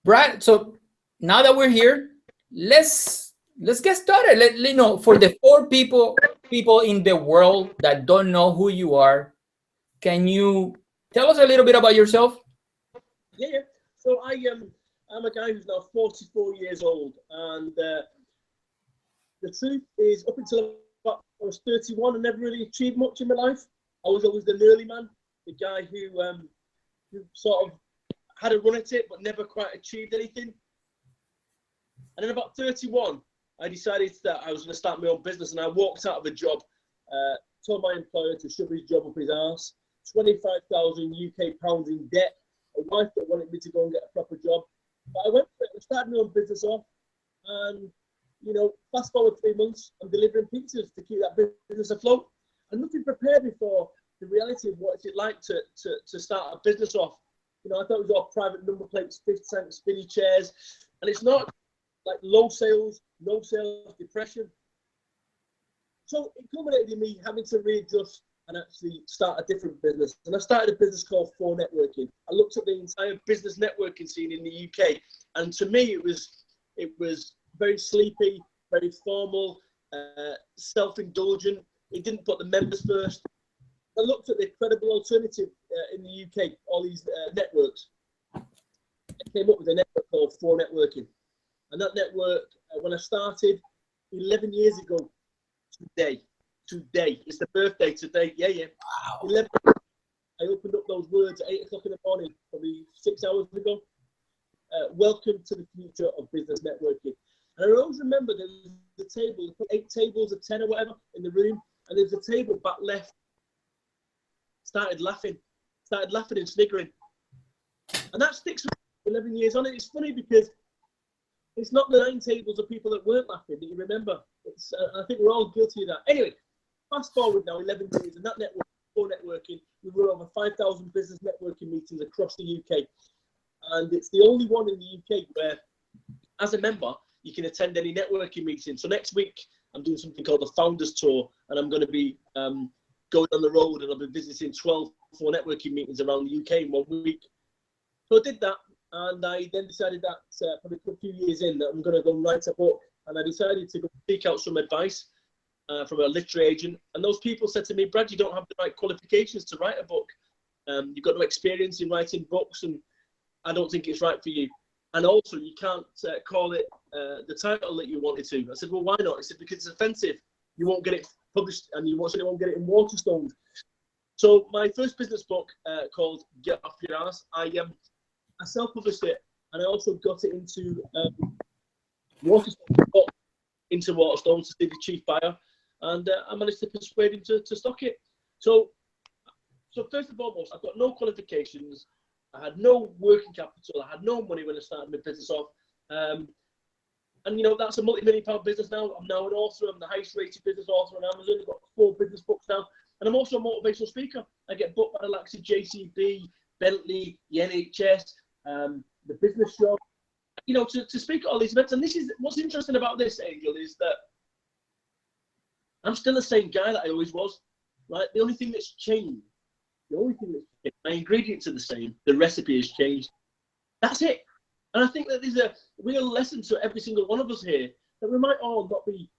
Brad, so now that we're here, let's get started. Let know, for the four people in the world that don't know who you are, can you tell us a little bit about yourself? Yeah, yeah. So I'm a guy who's now 44 years old, and the truth is, up until about I was 31, I never really achieved much in my life. I was always the nearly man, the guy who sort of had a run at it but never quite achieved anything. And then about 31, I decided that I was going to start my own business, and I walked out of a job, told my employer to shove his job up his arse, 25,000 UK pounds in debt, a wife that wanted me to go and get a proper job. But I went for it and started my own business off, and fast forward 3 months, I'm delivering pizzas to keep that business afloat. And nothing prepared me for the reality of what it's like to start a business off. I thought it was all private number plates, fish tanks, spinny chairs, and it's not. Like low sales, no sales, depression. So it culminated in me having to readjust and actually start a different business. And I started a business called For Networking. I looked at the entire business networking scene in the UK, and to me it was very sleepy, very formal, self-indulgent. It didn't put the members first. I looked at the credible alternative in the UK, all these networks. I came up with a network called For Networking. And that network, when I started 11 years ago, today, it's the birthday today, yeah. Wow. 11, I opened up those words at 8 o'clock in the morning, probably 6 hours ago. Welcome to the future of business networking. And I always remember there was the table, 8 tables of 10 or whatever in the room, and there's a table back left. Started laughing and sniggering. And that sticks with me 11 years on. And it's funny because it's not the 9 tables of people that weren't laughing that you remember. I think we're all guilty of that. Anyway, fast forward now 11 years, and that network, For Networking, we run over 5,000 business networking meetings across the UK. And it's the only one in the UK where, as a member, you can attend any networking meeting. So next week, I'm doing something called the Founders Tour, and I'm going to be going on the road, and I'll be visiting 12 For Networking meetings around the UK in 1 week. So I did that. And I then decided that probably a few years in that I'm going to go and write a book. And I decided to go seek out some advice from a literary agent. And those people said to me, Brad, you don't have the right qualifications to write a book. You've got no experience in writing books, and I don't think it's right for you. And also, you can't call it the title that you wanted to. I said, well, why not? He said, because it's offensive. You won't get it published, and you won't get it in Waterstones. So my first business book called Get Off Your Arse, I self-published it, and I also got it into Waterstones, to see the chief buyer, and I managed to persuade him to stock it. So first and foremost, I've got no qualifications. I had no working capital. I had no money when I started my business off. And that's a multi-million-pound business now. I'm now an author. I'm the highest-rated business author on Amazon. I've got 4 business books now, and I'm also a motivational speaker. I get booked by the likes of JCB, Bentley, the NHS. The business show, to speak at all these events. And this is what's interesting about this, Angel, is that I'm still the same guy that I always was, right? The only thing that's changed, my ingredients are the same, the recipe has changed. That's it. And I think that there's a real lesson to every single one of us here, that we might all not be,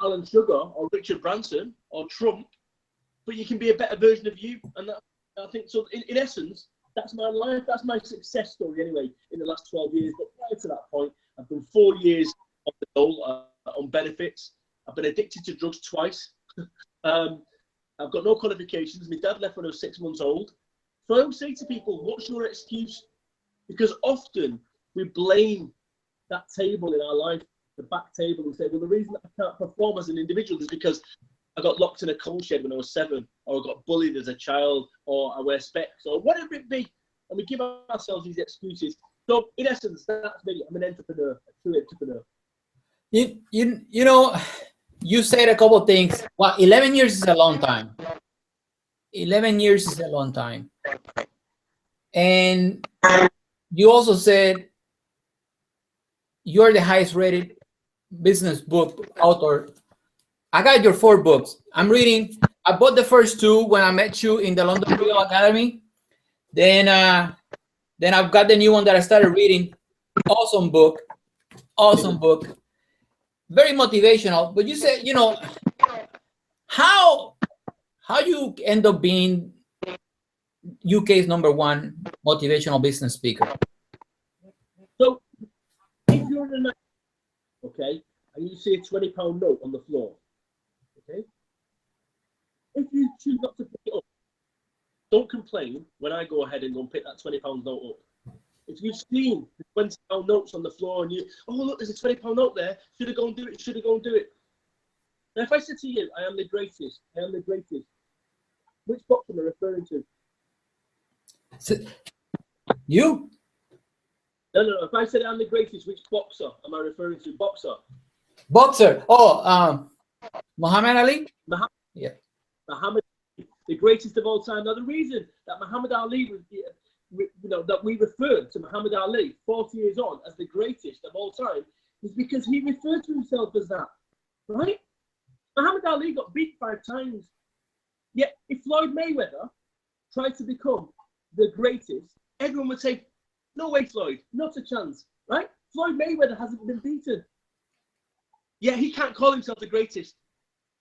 Alan Sugar or Richard Branson or Trump, but you can be a better version of you. And that, I think, so in essence, that's my life. That's my success story anyway in the last 12 years. But prior to that point, I've done 4 years of the dole on benefits. I've been addicted to drugs twice. I've got no qualifications. My dad left when I was 6 months old. So I always say to people, what's your excuse? Because often we blame that table in our life, the back table, and say, well, the reason that I can't perform as an individual is because I got locked in a coal shed when I was 7, or I got bullied as a child, or I wear specs, or whatever it be. And we give ourselves these excuses. So in essence, that's me. I'm an entrepreneur, a true entrepreneur. You said a couple of things. Well, 11 years is a long time. 11 years is a long time. And you also said you're the highest rated business book author. I got your 4 books. I'm reading. I bought the first 2 when I met you in the London Real Academy. Then Then I've got the new one that I started reading. Awesome book. Awesome book. Very motivational. But you said, how you end up being UK's #1 motivational business speaker? So if you're in a night, okay, and you see a £20 note on the floor, okay, if you choose not to pick it up, don't complain when I go ahead and go and pick that £20 note up. If you've seen the £20 notes on the floor and you, oh look, there's a £20 note there, should I go and do it? Should I go and do it? Now, if I said to you, I am the greatest, I am the greatest, which box am I referring to? You? No. If I said I'm the greatest, which boxer am I referring to? Boxer. Oh, Muhammad Ali? Yeah. Muhammad, the greatest of all time. Now, the reason that Muhammad Ali was, that we referred to Muhammad Ali 40 years on as the greatest of all time is because he referred to himself as that, right? Muhammad Ali got beat 5 times. Yet, if Floyd Mayweather tried to become the greatest, everyone would say, no way, Floyd, not a chance, right? Floyd Mayweather hasn't been beaten. Yet he can't call himself the greatest.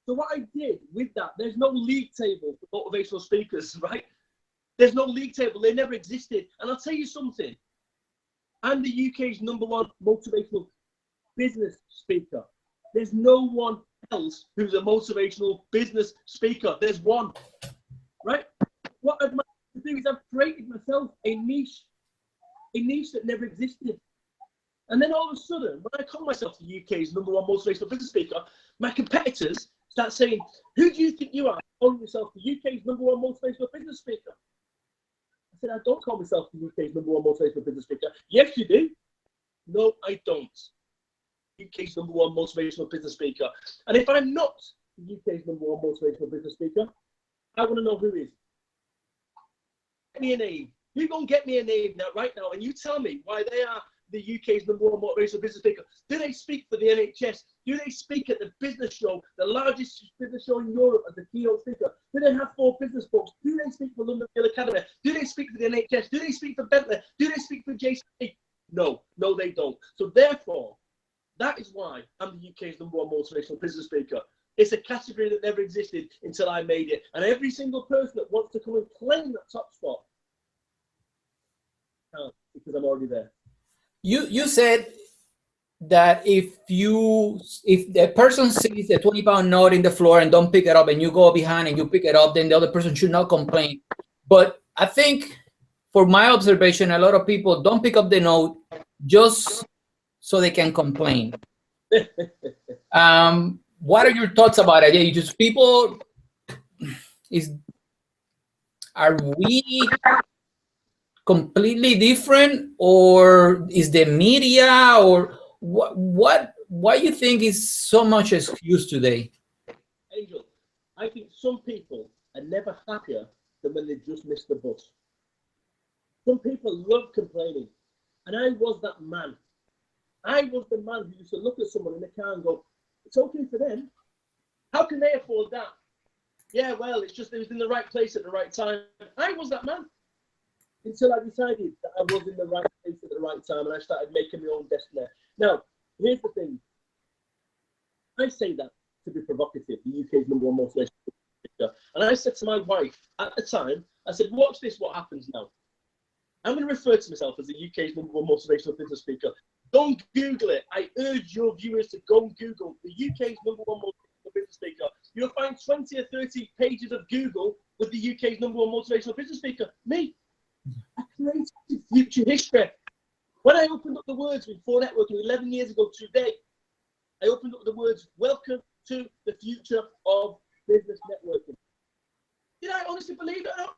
So what I did with that, there's no league table for motivational speakers, right? There's no league table. They never existed. And I'll tell you something. I'm the UK's #1 motivational business speaker. There's no one else who's a motivational business speaker. There's one, right? What I've managed to do is I've created myself a niche that never existed. And then all of a sudden, when I call myself the UK's #1 motivational business speaker, my competitors start saying, who do you think you are calling yourself the UK's #1 motivational business speaker? I said, I don't call myself the UK's #1 motivational business speaker. Yes, you do. No, I don't. UK's #1 motivational business speaker. And if I'm not the UK's #1 motivational business speaker, I want to know who is. Get me a name. You're going to get me a name now, right now, and you tell me why they are the UK's #1 motivational business speaker. Do they speak for the NHS? Do they speak at the business show, the largest business show in Europe, as the keynote speaker? Do they have 4 business books? Do they speak for London Gill Academy? Do they speak for the NHS? Do they speak for Bentley? Do they speak for JC? No, they don't. So therefore, that is why I'm the UK's #1 motivational business speaker. It's a category that never existed until I made it. And every single person that wants to come and claim that top spot can't, because I'm already there. You said that if the person sees a £20 note in the floor and don't pick it up, and you go behind and you pick it up, then the other person should not complain. But I think, for my observation, a lot of people don't pick up the note just so they can complain. What are your thoughts about it? Yeah, just people are we completely different, or is the media, or what you think is so much excuse today? Angel, I think some people are never happier than when they just missed the bus. Some people love complaining, and I was that man. I was the man who used to look at someone in the car and go, it's okay for them. How can they afford that? Yeah, well, it's just it was in the right place at the right time. I was that man until I decided that I was in the right place at the right time, and I started making my own destiny. Now, here's the thing. I say that to be provocative, the UK's #1 motivational speaker. And I said to my wife at the time, I said, watch this, what happens now. I'm going to refer to myself as the UK's #1 motivational business speaker. Don't Google it. I urge your viewers to go and Google the UK's #1 motivational business speaker. You'll find 20 or 30 pages of Google with the UK's #1 motivational business speaker. Me. I created future history. When I opened up the words with 4 Networking 11 years ago today, I opened up the words, welcome to the future of business networking. Did I honestly believe it or not?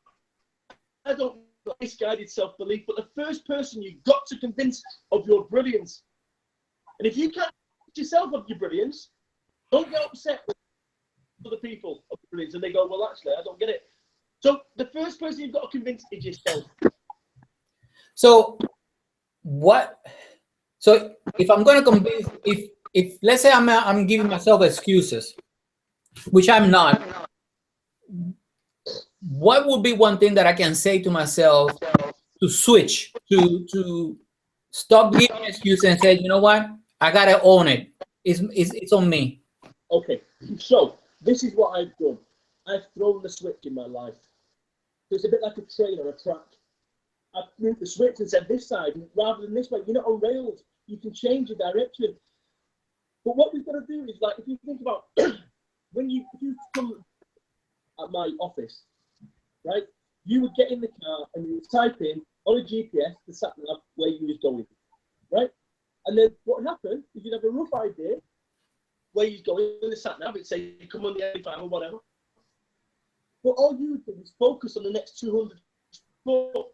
I don't know. Misguided self-belief, but the first person you've got to convince of your brilliance. And if you can't convince yourself of your brilliance, don't get upset with other people of brilliance and they go, well, actually, I don't get it. So the first person you've got to convince is yourself. So if I'm going to convince, if let's say I'm giving myself excuses, which I'm not, what would be one thing that I can say to myself to switch, to stop giving excuses and say, you know what, I gotta own it. It's on me. Okay, so this is what I've done. I've thrown the switch in my life. So it's a bit like a train on a track. I've moved the switch and said this side rather than this way. You're not on rails. You can change your direction. But what we've got to do is, like, if you think about when if you come at my office, right? You would get in the car and you would type in on a GPS the sat nav where you was going, right? And then what would happen is you'd have a rough idea where you're going in the sat nav. It'd say you come on the A5 or whatever. But all you would do is focus on the next 200 foot.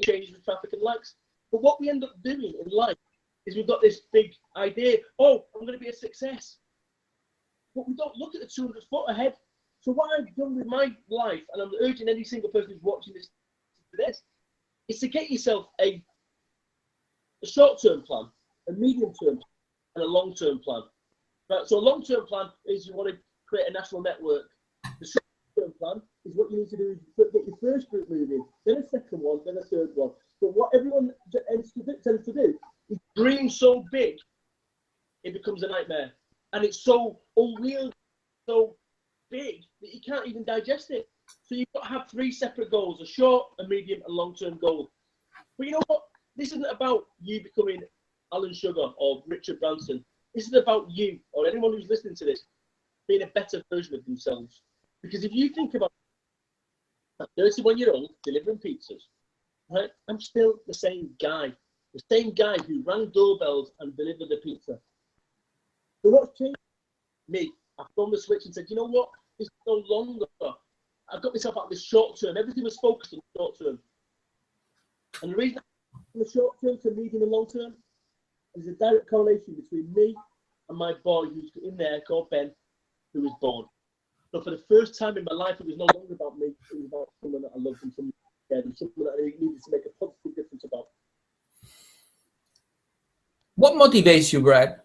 Changes with traffic and lights. But what we end up doing in life is we've got this big idea, oh, I'm going to be a success. But we don't look at the 200 foot ahead. So what I've done with my life, and I'm urging any single person who's watching this to this, is to get yourself a short-term plan, a medium-term plan, and a long-term plan. Right? So a long-term plan is you want to create a national network. The short-term plan is what you need to do is get your first group moving, then a second one, then a third one. But what everyone tends to do is dream so big, it becomes a nightmare. And it's so unreal, so big that you can't even digest it. So you've got to have 3 separate goals: a short, a medium, and long-term goal. But you know what? This isn't about you becoming Alan Sugar or Richard Branson. This is about you or anyone who's listening to this being a better version of themselves. Because if you think about a 31-year-old delivering pizzas, right? I'm still the same guy who rang doorbells and delivered the pizza. So what's changed? Me. I've thrown the switch and said, you know what? It's no longer. I've got myself out of this short term. Everything was focused on the short term. And the reason from the short term to medium and long term is a direct correlation between me and my boy who's in there called Ben, who was born. So for the first time in my life, it was no longer about me. It was about someone that I loved and someone that I cared and someone that I needed to make a positive difference about. What motivates you, Brad?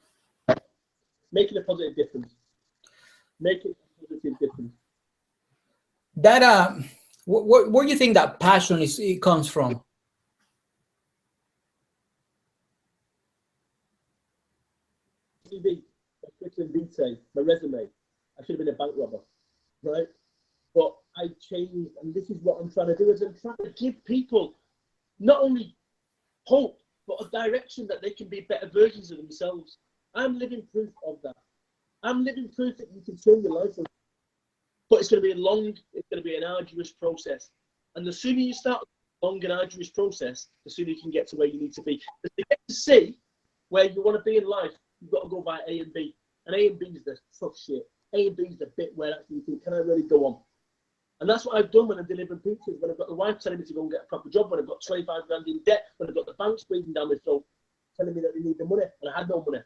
Making a positive difference. Making a positive difference. That where do you think that passion it comes from? CV, my curriculum vitae, my resume. I should have been a bank robber, right? But I changed, and this is what I'm trying to do. Is I'm trying to give people not only hope, but a direction that they can be better versions of themselves. I'm living proof of that. I'm living proof that you can turn your life around. But it's going to be it's going to be an arduous process. And the sooner you start a long and arduous process, the sooner you can get to where you need to be. But to get to see where you want to be in life, you've got to go by A and B. And A and B is the tough shit. A and B is the bit where actually you think, can I really go on? And that's what I've done when I'm delivering pizzas, when I've got the wife telling me to go and get a proper job, when I've got 25 grand in debt, when I've got the bank squeezing down my throat, telling me that they need the money, and I had no money.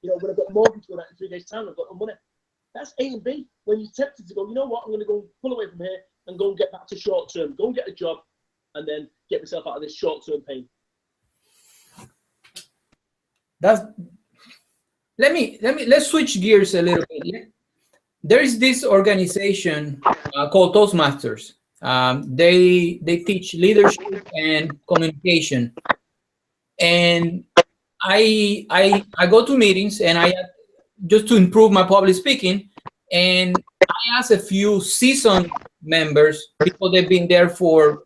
You know, when I've got a mortgage going out in 3 days' time, I've got no money. That's A and B. When you're tempted to go, you know what, I'm going to go pull away from here and go and get back to short term, go and get a job, and then get myself out of this short term pain. Let's switch gears a little bit. There is this organization called Toastmasters. They teach leadership and communication, and I go to meetings and I just to improve my public speaking, and I asked a few seasoned members, people that've been there for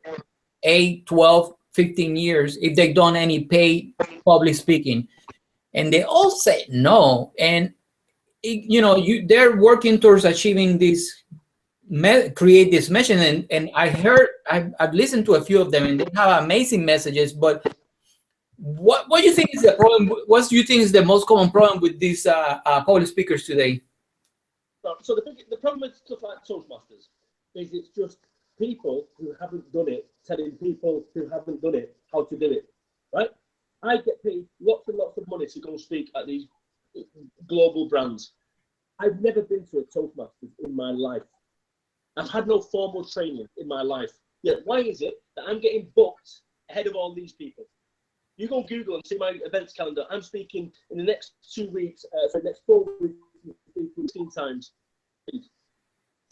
8, 12, 15 years, if they've done any paid public speaking, and they all said no. And they're working towards achieving this, create this mission. And I've listened to a few of them, and they have amazing messages. But what do you think is the problem? What do you think is the most common problem with these public speakers today? So the problem with stuff like Toastmasters is it's just people who haven't done it telling people who haven't done it how to do it, right? I get paid lots and lots of money to go speak at these global brands. I've never been to a Toastmasters in my life. I've had no formal training in my life. Yet why is it that I'm getting booked ahead of all these people? You go Google and see my events calendar. I'm speaking in the next 2 weeks, for the next 4 weeks, 16 times.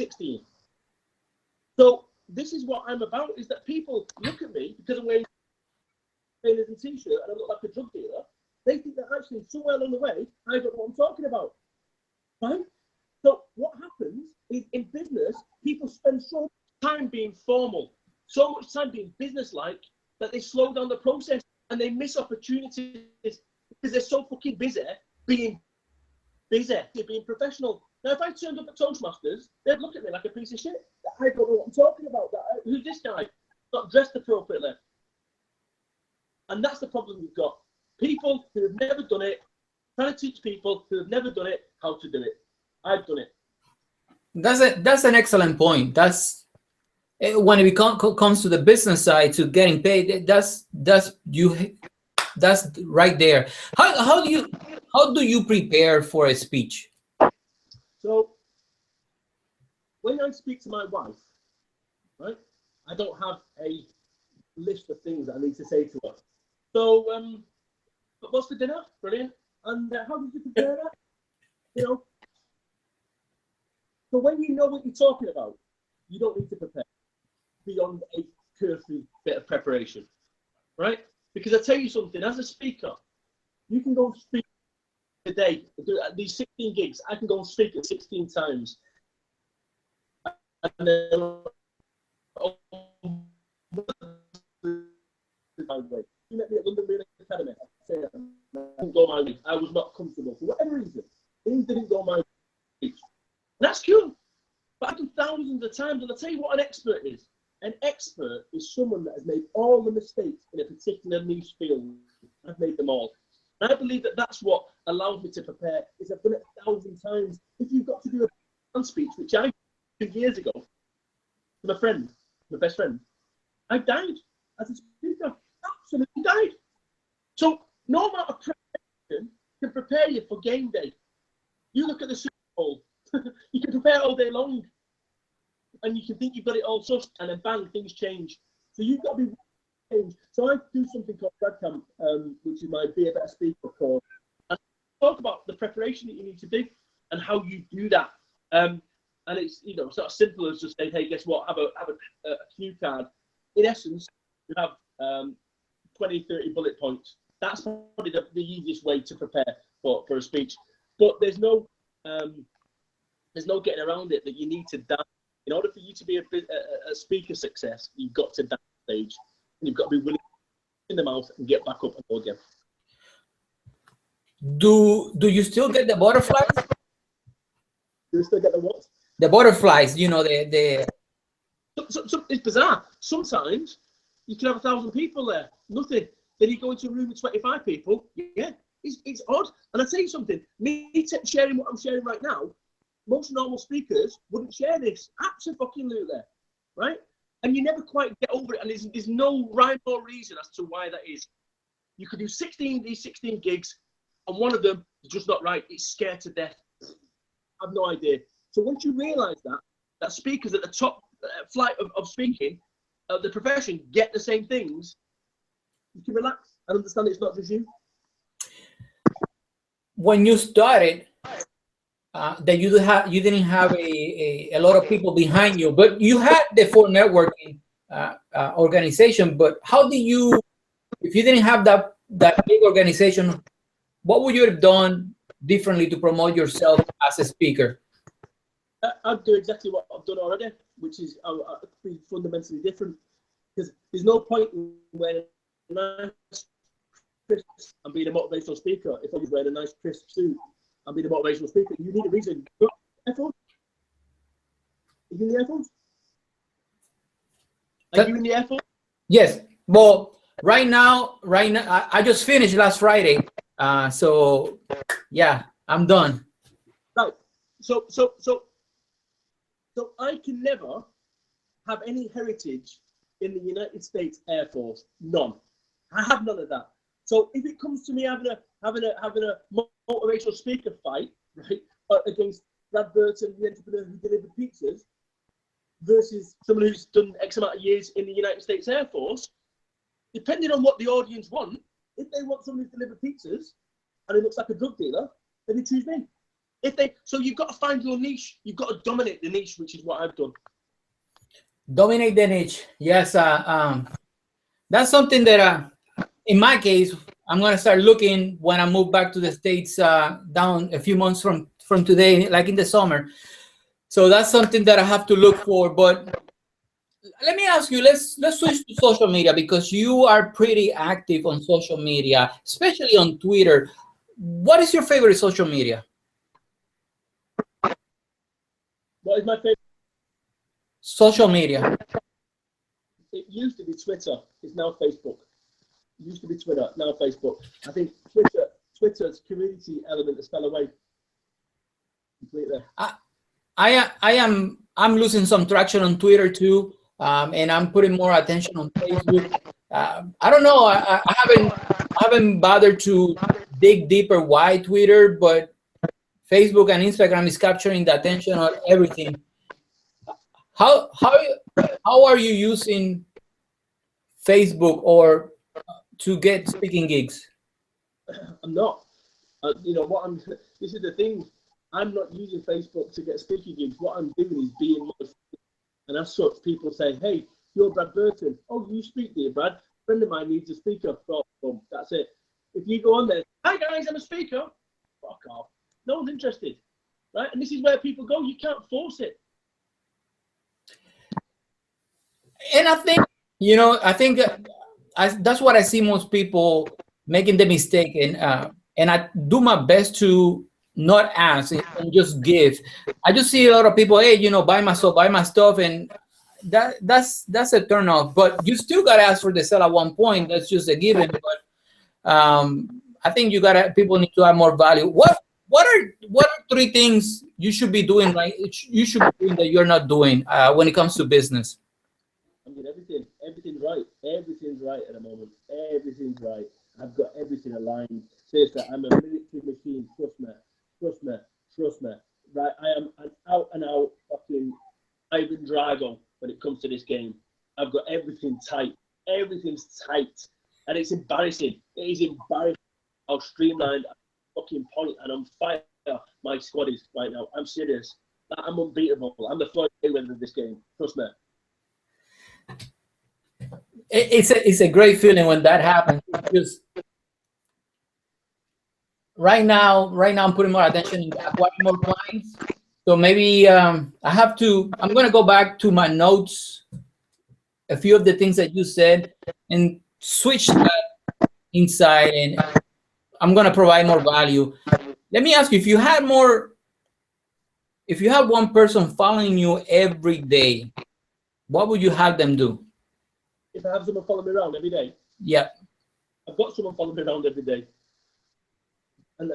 16. So this is what I'm about, is that people look at me because I'm wearing trainers and t-shirt and I look like a drug dealer. They think that actually somewhere along the way, I don't know what I'm talking about, right? So what happens is in business, people spend so much time being formal, so much time being business-like, that they slow down the process and they miss opportunities because they're so fucking being professional. Now, if I turned up at Toastmasters, they'd look at me like a piece of shit. I don't know what I'm talking about. Who's this guy? Not dressed appropriately. And that's the problem we've got. People who have never done it, trying to teach people who have never done it how to do it. I've done it. That's an excellent point. That's when it comes to the business side, to getting paid. That's right there. How do you prepare for a speech? So when I speak to my wife, right, I don't have a list of things that I need to say to her. So, what's for dinner? Brilliant. And how did you prepare that? You know. So when you know what you're talking about, you don't need to prepare beyond a cursory bit of preparation, right? Because I tell you something, as a speaker, you can go and speak a day. These 16 gigs, I can go and speak it 16 times. And then, you met me at London Real Academy. I didn't go my way. I was not comfortable for whatever reason. Things didn't go my way. That's cool. But I've done thousands of times, and I'll tell you what an expert is. An expert is someone that has made all the mistakes in a particular niche field. I've made them all. And I believe that that's what allows me to prepare, is I've done it 1,000 times. If you've got to do a speech, which I did years ago, to my friend, my best friend, I died as a speaker. Absolutely died. So no amount of preparation can prepare you for game day. You look at the Super Bowl, you can prepare all day long, and you can think you've got it all sussed, and then bang, things change. So you've got to be changed. So I do something called Grad Camp, which is my Be a Better Speaker course. And I talk about the preparation that you need to do and how you do that. And it's, you know, sort of simple as just saying, hey, guess what? Have a cue card. In essence, you have 20, 30 bullet points. That's probably the easiest way to prepare for a speech. But there's no getting around it, that you need to dance. In order for you to be a speaker success, you've got to dance stage. And you've got to be willing to in the mouth and get back up and go again. Do you still get the butterflies? Do you still get the what? The butterflies, you know, the it's bizarre. Sometimes you can have 1,000 people there, nothing. Then you go into a room with 25 people. Yeah, it's odd. And I tell you something, me sharing what I'm sharing right now, most normal speakers wouldn't share this. Absolutely, right? And you never quite get over it. And there's no rhyme or reason as to why that is. You could do these 16 gigs, and one of them is just not right. It's scared to death. I've no idea. So once you realise that speakers at the top flight of speaking, the profession, get the same things, you can relax and understand it's not just you. When you started, that you didn't have a lot of people behind you, but you had the full networking organization. But how do you, if you didn't have that big organization, what would you have done differently to promote yourself as a speaker? I'd do exactly what I've done already, which is be fundamentally different. Because there's no point in wearing a nice crisp and being a motivational speaker if I was wearing a nice crisp suit and being a motivational speaker. You need a reason. iPhone? Are you in the iPhones? Are you in the iPhone? Yes. Well, right now, I just finished last Friday. So yeah, I'm done. Right. So I can never have any heritage in the United States Air Force. None. I have none of that. So if it comes to me having a motivational speaker fight, right, against Brad Burton, the entrepreneur who delivered pizzas, versus someone who's done X amount of years in the United States Air Force, depending on what the audience want, if they want someone who's delivered pizzas and it looks like a drug dealer, then they choose me. So you've got to find your niche. You've got to dominate the niche, which is what I've done. Dominate the niche. Yes, that's something that, in my case, I'm gonna start looking when I move back to the States, down a few months from today, like in the summer. So that's something that I have to look for. But let me ask you, let's switch to social media, because you are pretty active on social media, especially on Twitter. What is your favorite social media? What is my favorite? Social media. It used to be Twitter. It's now Facebook. It used to be Twitter. Now Facebook. I think Twitter's community element has fell away completely. I'm losing some traction on Twitter too, and I'm putting more attention on Facebook. I don't know. I haven't bothered to dig deeper why Twitter, but Facebook and Instagram is capturing the attention of everything. How how how are you using Facebook or to get speaking gigs? I'm not. You know what I'm. This is the thing. I'm not using Facebook to get speaking gigs. What I'm doing is being my. And as such, people say, "Hey, you're Brad Burton. Oh, you speak, dear Brad. A friend of mine needs a speaker." Oh, boom, that's it. If you go on there, "Hi guys, I'm a speaker." Fuck off. No one's interested, right? And this is where people go. You can't force it. And I think, that's what I see most people making the mistake, and I do my best to not ask and just give. I just see a lot of people, hey, buy my stuff, and that's a turn off. But you still gotta ask for the sale at one point. That's just a given. But I think people need to have more value. What are three things you should be doing, right? You should be doing that you're not doing, when it comes to business? I mean, everything's right. Everything's right at the moment. Everything's right. I've got everything aligned. Seriously, I'm a military machine. Trust me. Trust me. Trust me. Right, I am an out and out fucking Ivan Drago when it comes to this game. I've got everything tight. Everything's tight. And it's embarrassing. It is embarrassing how streamlined, fucking point, and on fire my squad is right now. I'm serious. I'm unbeatable. I'm the Floyd Mayweather of this game. Trust me. It's a great feeling when that happens. Because right now I'm putting more attention in acquiring more clients. So maybe, I'm going to go back to my notes, a few of the things that you said, and switch that inside, and I'm going to provide more value. Let me ask you, if you had one person following you every day, what would you have them do? If I have someone follow me around every day, Yeah. I've got someone follow me around every day. And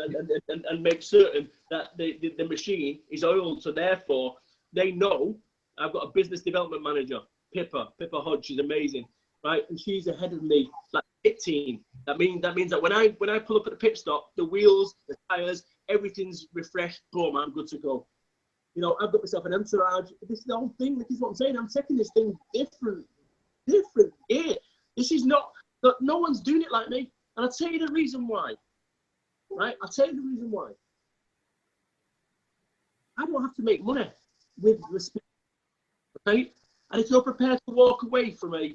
make certain that the machine is oiled. So therefore, they know I've got a business development manager, Pippa Hodge. She's amazing, right? And she's ahead of me, like pit team. That means that when I pull up at the pit stop, the wheels, the tires, everything's refreshed. Boom, I'm good to go. You know, I've got myself an entourage. This is the whole thing. This is what I'm saying. I'm taking this thing different. Yeah, this is not. No one's doing it like me. And I'll tell you the reason why. Right? I'll tell you the reason why. I don't have to make money with respect, right? And if you're prepared to walk away from a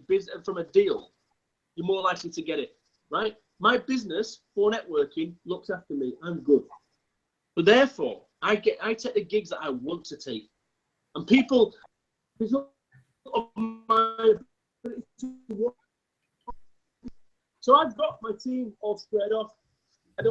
deal, you're more likely to get it, right? My business for networking looks after me. I'm good. But therefore, I take the gigs that I want to take. And people, because of my ability to work. So I've got my team all squared off. This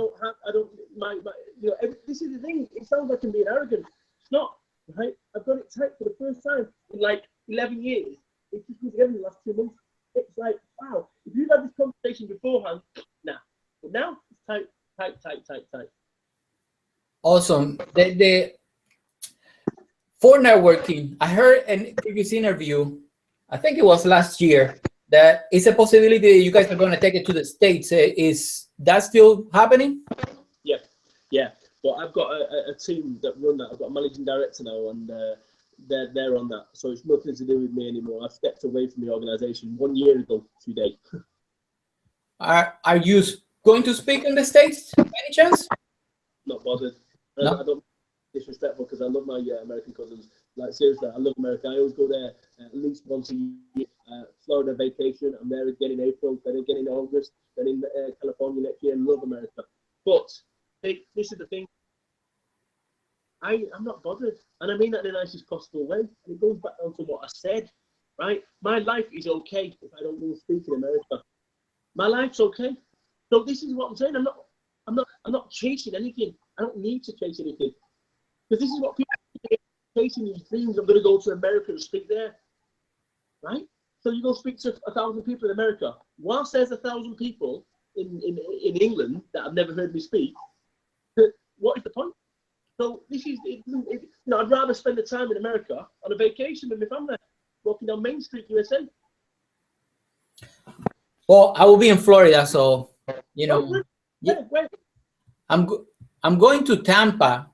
is the thing. It sounds like I'm being arrogant. It's not, right? I've got it tight for the first time in like 11 years. It's just together in the last 2 months. It's like, wow. If you'd had this conversation beforehand, nah. But now it's tight. Awesome. For networking, I heard in a previous interview, I think it was last year, that it's a possibility you guys are going to take it to the States. Is that still happening? Yeah. But I've got a team that run that. I've got a managing director now, and they're on that. So it's nothing to do with me anymore. I've stepped away from the organisation 1 year ago today. Are you going to speak in the States? Any chance? Not bothered. No? I don't disrespectful because I love my American cousins. Like seriously, I love America. I always go there at least once a year. Florida vacation. I'm there again in April, then again in August, then in California next year. I love America. But this is the thing. I'm not bothered, and I mean that in the nicest possible way. And it goes back down to what I said, right? My life is okay if I don't go speak in America. My life's okay. So this is what I'm saying. I'm not chasing anything. I don't need to chase anything because this is what people are chasing these dreams. I'm going to go to America and speak there, right? So you go speak to 1,000 people in America. Whilst there's 1,000 people in England that have never heard me speak, what is the point? So this is, I'd rather spend the time in America on a vacation with my family, walking down Main Street, USA. Well, I will be in Florida, so Where? I'm going to Tampa.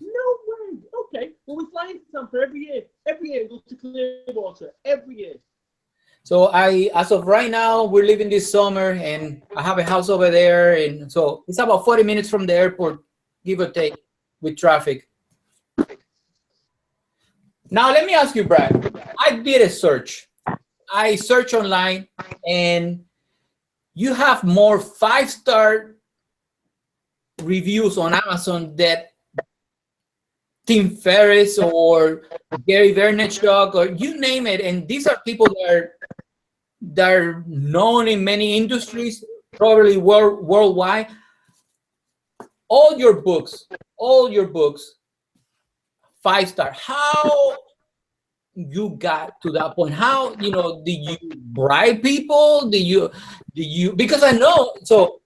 No way. Okay. Well, we fly into Tampa every year. Every year, go to Clearwater. Every year. So as of right now, we're leaving this summer, and I have a house over there, and so it's about 40 minutes from the airport, give or take, with traffic. Now, let me ask you, Brad. I did a search. I searched online, and you have more 5-star reviews on Amazon that Tim Ferriss or Gary Vaynerchuk or you name it. And these are people that are known in many industries, probably worldwide. All your books, 5-star. How you got to that point? How, did you bribe people? Do you, because I know, so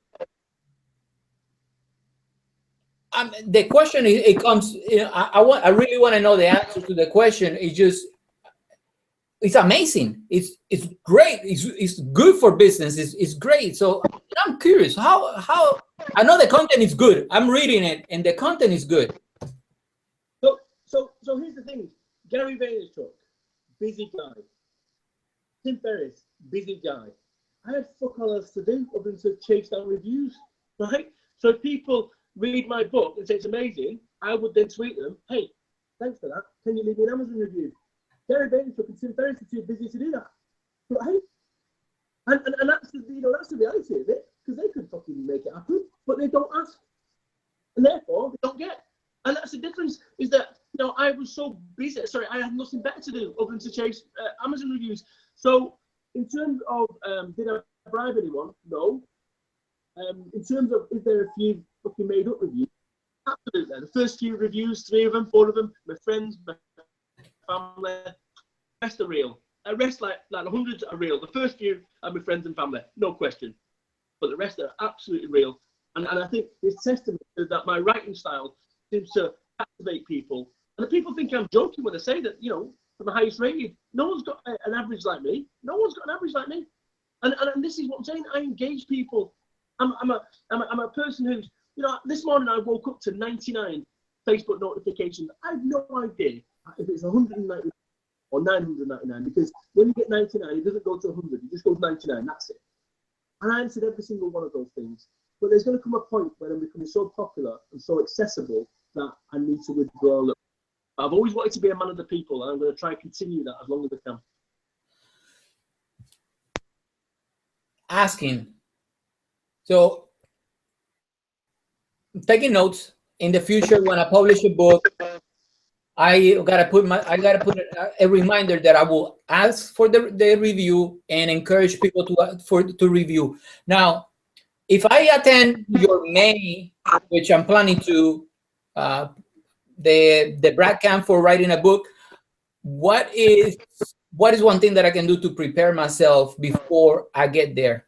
the question is, it comes, I really want to know the answer to the question. It's amazing. It's great. It's good for business. It's great. So I'm curious how I know the content is good. I'm reading it and the content is good. So here's the thing. Gary Vaynerchuk, busy guy. Tim Ferriss, busy guy. I had fuck all else to do other than to chase down reviews, right? So if people read my book and say it's amazing, I would then tweet them, hey, thanks for that. Can you leave me an Amazon review? Gary Vaynerchuk and Tim Ferriss are too busy to do that. Right? And that's the reality of it, because they could fucking make it happen, but they don't ask. And therefore, they don't get. And that's the difference, is that, I was so busy. Sorry, I had nothing better to do other than to chase Amazon reviews. So in terms of, did I bribe anyone? No. In terms of, is there a few fucking made up reviews? Absolutely. The first few reviews, 3 of them, 4 of them, my friends, my family, the rest are real. The rest, like the hundreds are real. The first few are my friends and family, no question. But the rest are absolutely real. And I think it's testament to that my writing style seems to captivate people. And the people think I'm joking when I say that, I'm the highest rated. No one's got an average like me. No one's got an average like me. And this is what I'm saying. I engage people. I'm a person who's, this morning I woke up to 99 Facebook notifications. I have no idea if it's 199 or 999, because when you get 99, it doesn't go to 100. It just goes 99. That's it. And I answered every single one of those things. But there's going to come a point where I'm becoming so popular and so accessible that I need to withdraw. I've always wanted to be a man of the people, and I'm going to try and continue that as long as I can. Asking. So, taking notes in the future when I publish a book, I gotta put a reminder that I will ask for the review and encourage people to review. Now, if I attend your May, which I'm planning to, the Brad Camp for writing a book, what is one thing that I can do to prepare myself before I get there?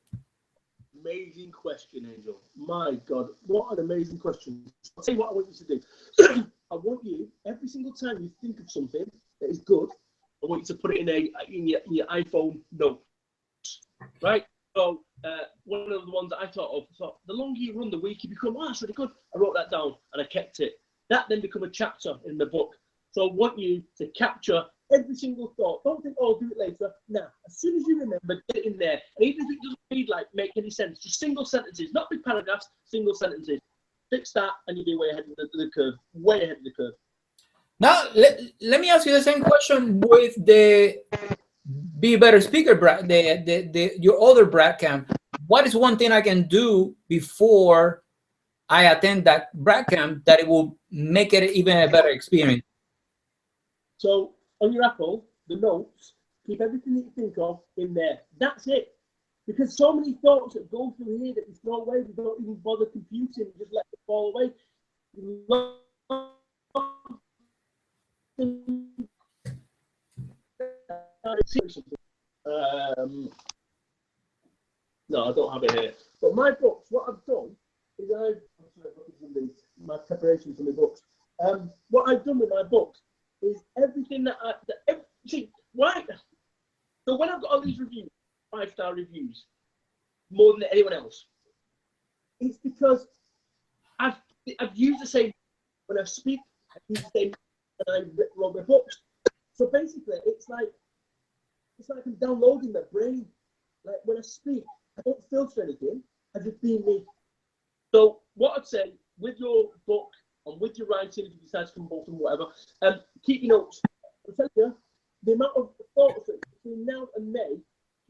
Amazing question, Angel. My God, what an amazing question. I'll tell you what I want you to do. I want you, every single time you think of something that is good, I want you to put it in your iPhone notes, right? So one of the ones that I thought of, the longer you run, the week you become, that's really good. I wrote that down and I kept it. That then become a chapter in the book. So I want you to capture every single thought. Don't think, I'll do it later. Now, as soon as you remember, get it in there. And even if it doesn't make any sense, just single sentences, not big paragraphs, single sentences. Fix that and you'll be way ahead of the curve. Way ahead of the curve. Now, let me ask you the same question with the Be a Better Speaker, your other Brad camp. What is one thing I can do before I attend that Brad camp that it will make it even a better experience? So on your Apple, the notes, keep everything that you think of in there. That's it. Because so many thoughts that go through here that you throw away, you don't even bother computing, you just let it fall away. Um, no, I don't have it here. But my books, what I've done is my preparation for my books. What I've done with my books is everything see, why? So when I've got all these reviews, 5-star reviews, more than anyone else, it's because I've used the same when I speak. I use the same when I wrote my books. So basically, it's like I'm downloading my brain. Like when I speak, I don't filter anything. I just be me. So what I'd say with your book and with your writing, if you decide to come Bolton, whatever, keep your notes. I'll tell you, the amount of thoughts between now and May,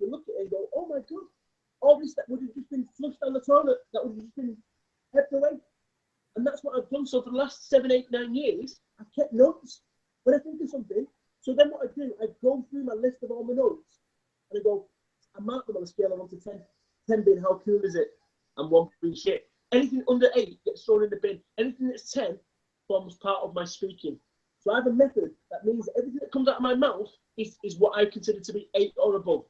you look at it and go, oh my God, all this that would have just been flushed down the toilet, that would have just been kept away. And that's what I've done. So for the last 7, 8, 9 years, I've kept notes when I think of something. So then what I do, I go through my list of all my notes and I go, I mark them on a scale of 1 to 10. 10 being how cool is it, and 1 being shit. Anything under 8 gets thrown in the bin. Anything that's 10 forms part of my speaking. So I have a method that means everything that comes out of my mouth is what I consider to be 8 or above.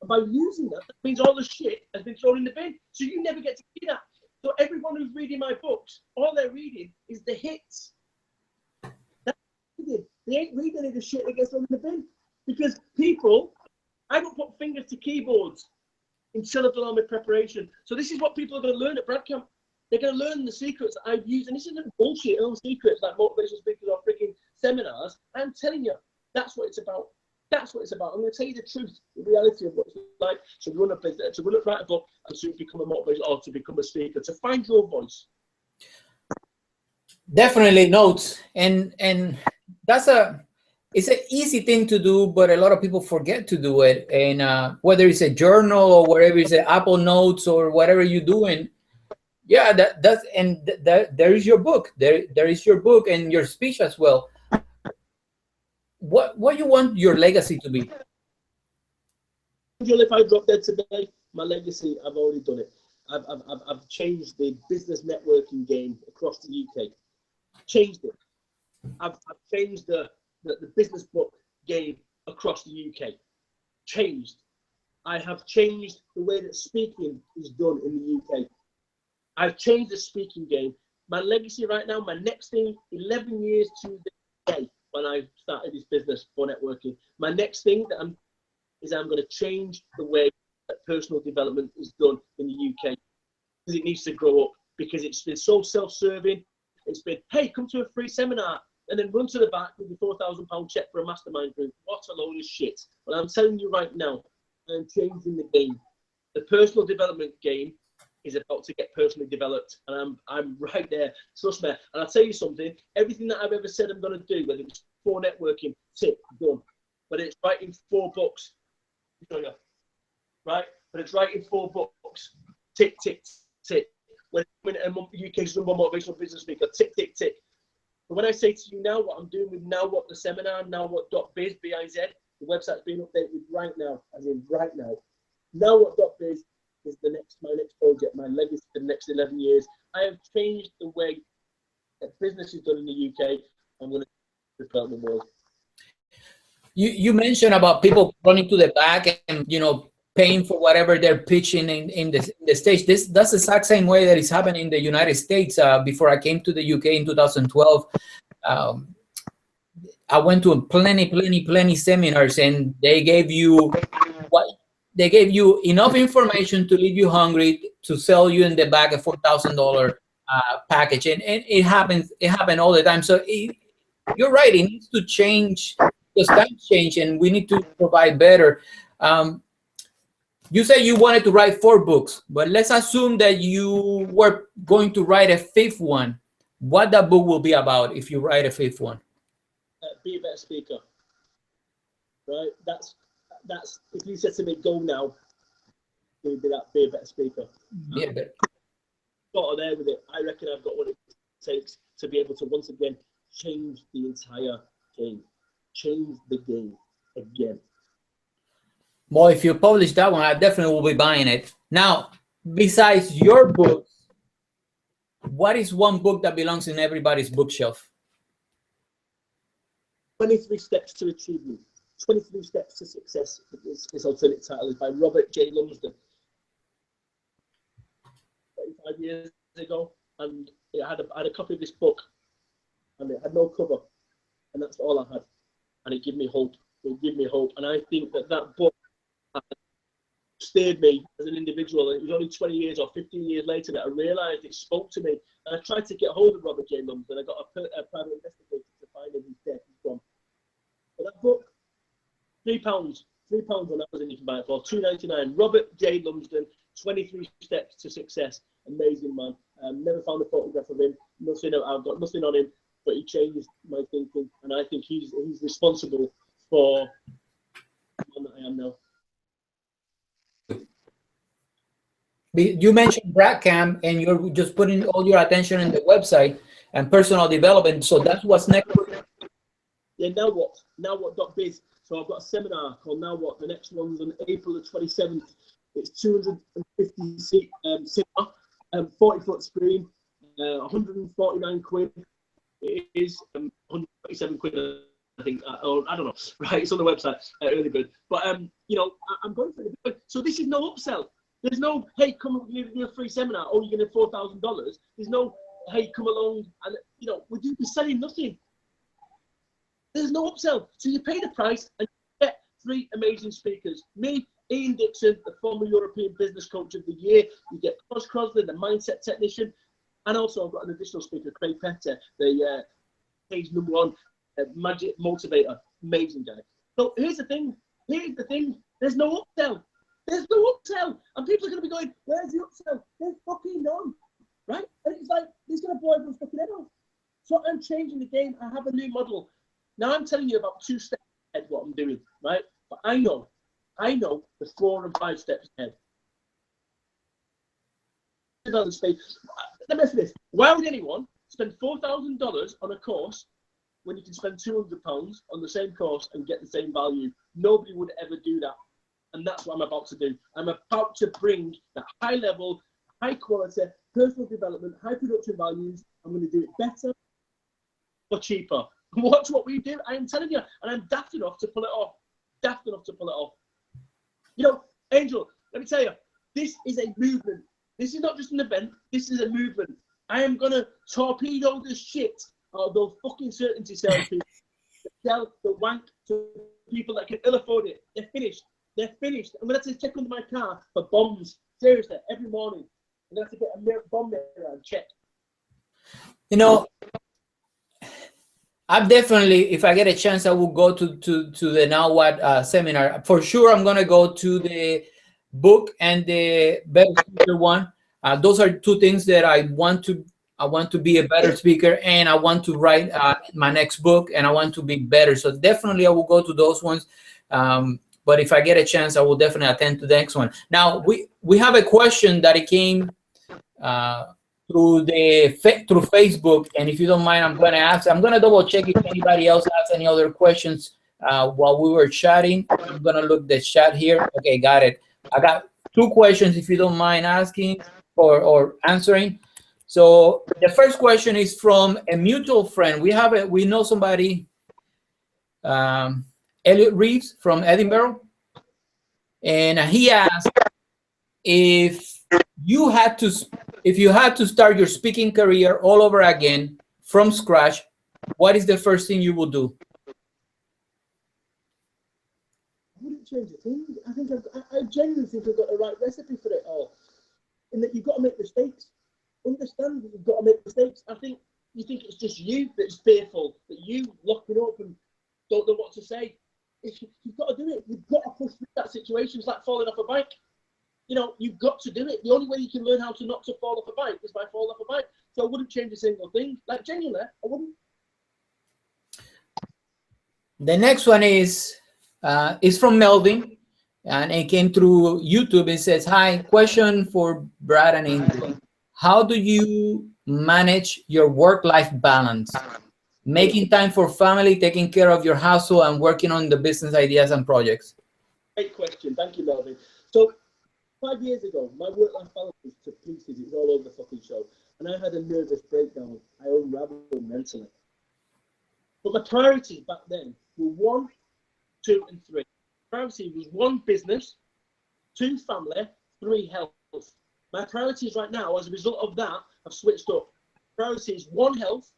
And by using that, that means all the shit has been thrown in the bin. So you never get to see that. So everyone who's reading my books, all they're reading is the hits. They ain't reading any of the shit that gets thrown in the bin. Because people, I don't put fingers to keyboards until I've done all my preparation. So this is what people are going to learn at Brad Camp. They're going to learn the secrets that I've used. And this isn't bullshit, own secrets like motivational speakers or freaking seminars. I'm telling you, that's what it's about. That's what it's about. I'm going to tell you the truth, the reality of what it's like to run a business, to write a book, and to become a motivator or to become a speaker, to find your voice. Definitely notes, and that's it's an easy thing to do, but a lot of people forget to do it. And whether it's a journal or whatever, it's an Apple Notes or whatever you're doing, yeah, there is your book. There is your book and your speech as well. What you want your legacy to be? If I drop dead today, my legacy, I've already done it. I've changed the business networking game across the UK. Changed it. I've changed the business book game across the UK. Changed. I have changed the way that speaking is done in the UK. I've changed the speaking game. My legacy right now, my next thing, 11 years to the day when I started this business for networking, my next thing that I'm going to change the way that personal development is done in the UK, because it needs to grow up, because it's been so self-serving. It's been, hey, come to a free seminar and then run to the back with your £4,000 check for a mastermind group. What a load of shit. Well, I'm telling you right now, I'm changing the game. The personal development game is about to get personally developed, and I'm right there. Trust me. And I'll tell you something, everything that I've ever said I'm going to do, whether it's for networking, tick, done. Whether it's writing 4 books, right? But it's writing 4 books, tick, tick, tick. When UK's number one motivational business speaker, tick, tick, tick. But when I say to you now what I'm doing with Now What the seminar, Now What .biz, B-I-Z, the website's being updated right now, as in right now. Now What .biz is my next project, my legacy for the next 11 years. I have changed the way that business is done in the UK. I'm going to develop the world. You mentioned about people running to the back and paying for whatever they're pitching in the stage. That's the exact same way that is happening in the United States. Before I came to the UK in 2012, I went to plenty seminars, and they gave you enough information to leave you hungry, to sell you in the back a $4,000 package, and it happened all the time. So you're right, it needs to change. The times change, and we need to provide better. You say you wanted to write 4 books, but let's assume that you were going to write a 5th one. What that book will be about if you write a 5th one? be a better speaker. Right? That's if you said to me, go now, it would be that, be a better speaker. Yeah, but Got there with it. I reckon I've got what it takes to be able to once again change the entire game. Change the game again. well, if you publish that one, I definitely will be buying it. Now, besides your books, what is one book that belongs in everybody's bookshelf? 23 Steps to Achievement. 23 Steps to Success. This alternate title is by Robert J. Lumsden. 35 years ago, and I had a copy of this book, and it had no cover, and that's all I had, and it gave me hope. It gave me hope, and I think that book steered me as an individual. It was only 20 years or 15 years later that I realised it spoke to me, and I tried to get hold of Robert J. Lumsden. I got a private investigator to find him. He's dead. He's gone. But that book, £3 on Amazon you can buy it for, $2.99. Robert J. Lumsden, 23 Steps to Success. Amazing man. Never found a photograph of him. Nothing. I've got nothing on him, but he changed my thinking, and I think he's responsible for the man that I am now. You mentioned Brad and you're just putting all your attention in the website and personal development. So that's what's next. Yeah, now what? Now what.biz. So I've got a seminar called Now What. The next one's on April the 27th. It's 250 seat cinema, 40-foot screen, 149 quid. It is 127 quid, I think. Or I don't know. Right, it's on the website. Really good. But you know, I'm going for it. So this is no upsell. There's no, hey, come and do a free seminar. Oh, you're going to $4,000. There's no, hey, come along, and you know, we're selling nothing. There's no upsell. So you pay the price and you get 3 amazing speakers. Me, Ian Dixon, the former European Business Coach of the Year. You get Chris Crosley, the mindset technician. And also I've got an additional speaker, Craig Petter, the page #1 magic motivator. Amazing guy. So here's the thing. There's no upsell. There's no upsell. And people are going to be going, where's the upsell? There's fucking none. Right? And it's like, he's going to blow everyone's fucking head off. So I'm changing the game. I have a new model. Now I'm telling you about 2 steps ahead what I'm doing, right? But I know the 4 and 5 steps ahead. Let me ask you this. Why would anyone spend $4,000 on a course when you can spend £200 on the same course and get the same value? Nobody would ever do that. And that's what I'm about to do. I'm about to bring that high level, high quality, personal development, high production values. I'm going to do it better or cheaper. Watch what we do. I am telling you, and I'm daft enough to pull it off. Daft enough to pull it off. You know, Angel, let me tell you, this is a movement. This is not just an event. This is a movement. I am going to torpedo the shit out of those fucking certainty salespeople. Sell the wank to people that can ill afford it. They're finished. They're finished. I'm going to have to check under my car for bombs. Seriously, every morning. I'm going to have to get a bomb mirror and check. You know, I'm definitely, if I get a chance, I will go to the Now What seminar. For sure, I'm going to go to the book and the better speaker one. Those are 2 things that I want to be a better speaker, and I want to write my next book, and I want to be better. So definitely I will go to those ones. But if I get a chance, I will definitely attend to the next one. Now, we have a question that it came through Facebook, and if you don't mind, I'm going to double check if anybody else has any other questions while we were chatting. I'm going to look the chat here. Okay, got it. I got 2 questions if you don't mind asking or answering. So the first question is from a mutual friend. We know somebody, Elliot Reeves from Edinburgh, and he asked if you had to start your speaking career all over again from scratch, what is the first thing you will do? I wouldn't change a thing. I think I genuinely think I've got the right recipe for it all. In that you've got to make mistakes. Understand that you've got to make mistakes. I think you think it's just you that's fearful, that you locking up and don't know what to say. You've got to do it. You've got to push through that situation. It's like falling off a bike. You know, you've got to do it. The only way you can learn how to not to fall off a bike is by falling off a bike. So I wouldn't change a single thing. Like, genuinely, I wouldn't. The next one is from Melvin, and it came through YouTube. It says, "Hi, question for Brad and Angel. How do you manage your work-life balance? Making time for family, taking care of your household, and working on the business ideas and projects." Great question. Thank you, Melvin. So 5 years ago, my work-life balance was to pieces. It was all over the fucking show. And I had a nervous breakdown. I unraveled mentally. But my priorities back then were 1, 2, and 3. Priority was 1, business, 2, family, 3, health. My priorities right now, as a result of that, have switched up. Priority is 1, health,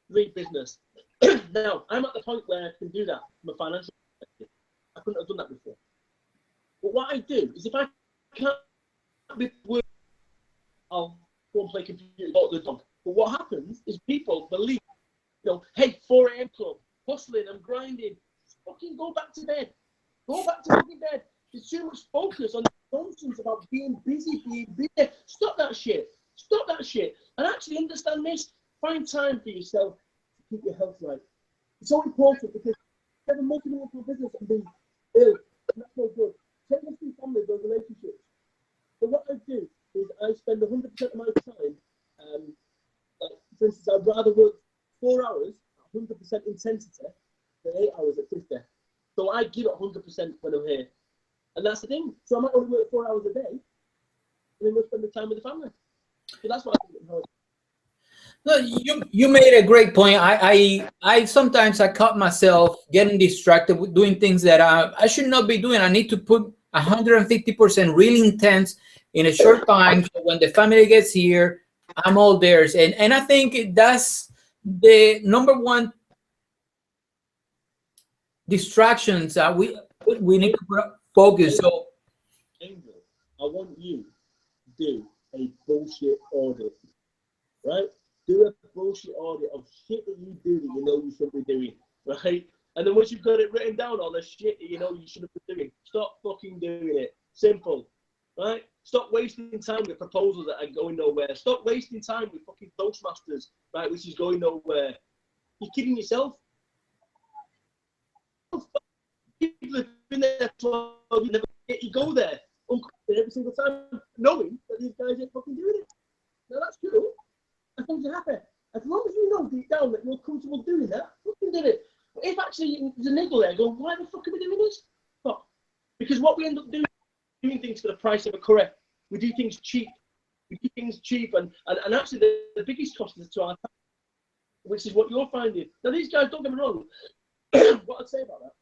3, business. Now, I'm at the point where I can do that from a financial perspective. I couldn't have done that before. But what I do is if I can't be working, I'll go and play computer, walk the dog. But what happens is people believe, hey, 4 a.m. club, hustling, I'm grinding. Just fucking go back to bed. Go back to fucking bed. There's too much focus on nonsense about being busy, being busy. Stop that shit. Stop that shit. And actually understand this. Find time for yourself to keep your health right. It's so important because never making it into a business and being ill. And that's no good. Take us through family, those relationships. So what I do is I spend 100% of my time, like for instance, I'd rather work 4 hours at 100% intensity than 8 hours at 50. So I give it 100% when I'm here. And that's the thing. So I might only work 4 hours a day, and then we'll spend the time with the family. So that's what I think. No, you made a great point. I sometimes I caught myself getting distracted with doing things that I should not be doing. I need to put 150% really intense in a short time. So when the family gets here, I'm all theirs. And I think that's the number one distractions. We need to put focus. So Angel, I want you to do a bullshit audit, right? Do a bullshit audit of shit that you do that you know you shouldn't be doing, right? And then once you've got it written down, all the shit that you know you shouldn't be doing, stop fucking doing it. Simple, right? Stop wasting time with proposals that are going nowhere. Stop wasting time with fucking Toastmasters, right, which is going nowhere. You're kidding yourself. People have been there 12 years, never get you go there every single time, knowing that these guys ain't fucking doing it. Now that's cool. As long as you're happy. As long as you know deep down that you're comfortable doing that, fucking do it. But if actually there's a niggle there going, why the fuck are we doing this? Fuck. Because what we end up doing things for the price of a curry. We do things cheap. We do things cheap, and actually the biggest cost is to our time, which is what you're finding. Now these guys, don't get me wrong. What I'd say about that,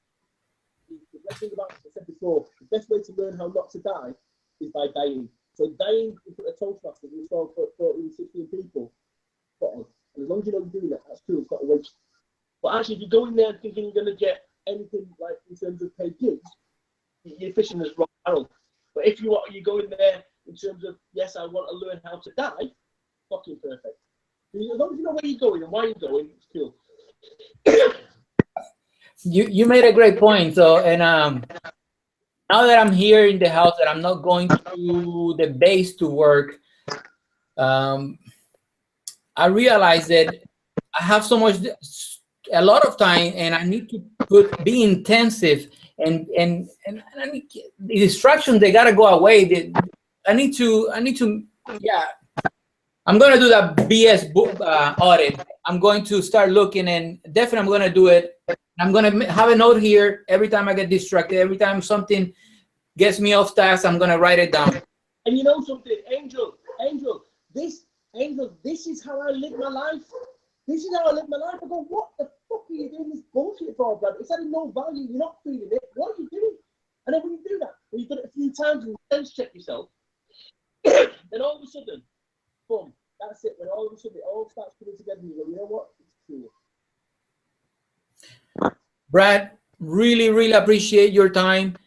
the best thing about it, I said before, the best way to learn how not to die is by dying. So dying in front of Toastmasters with 12, 14, 16 people, and as long as you know you're doing that, that's cool, it's not a waste. But actually, if you go in there thinking you're going to get anything like in terms of paid gigs, you're fishing as wrong barrel. But if you go in there in terms of, yes, I want to learn how to die, fucking perfect. As long as you know where you're going and why you're going, it's cool. You made a great point. So, and now that I'm here in the house, that I'm not going to the base to work, I realize that I have a lot of time, and I need to be intensive, and I need, the distractions, they gotta go away. I need to, yeah. I'm gonna do that BS audit. I'm going to start looking, and definitely I'm gonna do it. I'm gonna have a note here every time I get distracted. Every time something gets me off task, I'm gonna write it down. And you know something, Angel, this is how I live my life. This is how I live my life. I go, what the fuck are you doing this bullshit for, Brad? It's having no value. You're not feeling it. What are you doing? And then when you do that, when you've done it a few times and you sense check yourself, then all of a sudden, boom, that's it. When all of a sudden it all starts coming together, and you go, you know what? It's cool. Brad, really, really appreciate your time.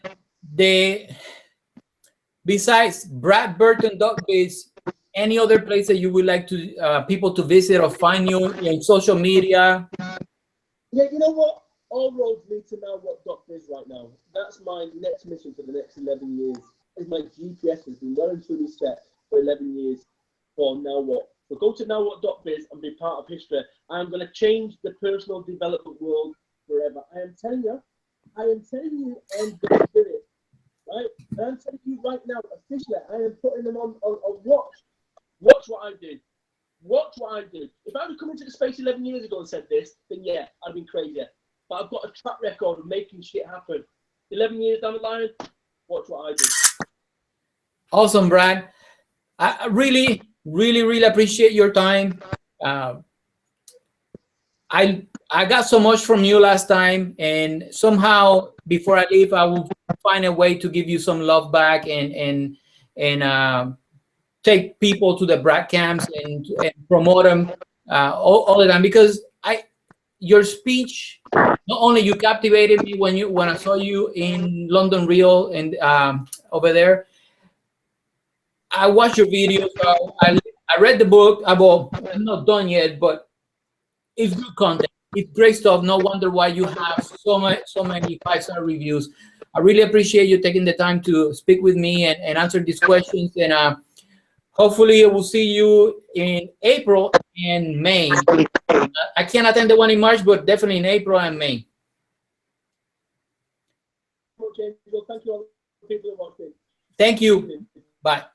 Besides BradBurton.biz, any other place that you would like to people to visit or find you in social media? Yeah, you know what? All roads lead to now what .biz right now. That's my next mission for the next 11 years. Is my GPS has been well and truly set for 11 years. For now what? But go to nowwhat.biz and be part of history. I'm going to change the personal development world forever. I am telling you, I'm going to do it. Right? And I'm telling you right now, officially, I am putting them on watch. Watch what I do. Watch what I do. If I would come into the space 11 years ago and said this, then yeah, I'd have been crazy. But I've got a track record of making shit happen. 11 years down the line, watch what I do. Awesome, Brad. I really, really, really appreciate your time. I got so much from you last time, and somehow before I leave, I will find a way to give you some love back and take people to the Brad camps and promote them all the time, because your speech, not only you captivated me when I saw you in London Real and over there. I watched your videos. I read the book. I'm not done yet, but it's good content. It's great stuff. No wonder why you have so many 5-star reviews. I really appreciate you taking the time to speak with me and answer these questions. And hopefully, I will see you in April and May. I can't attend the one in March, but definitely in April and May. Thank you all the people that watched it. Thank you. Bye.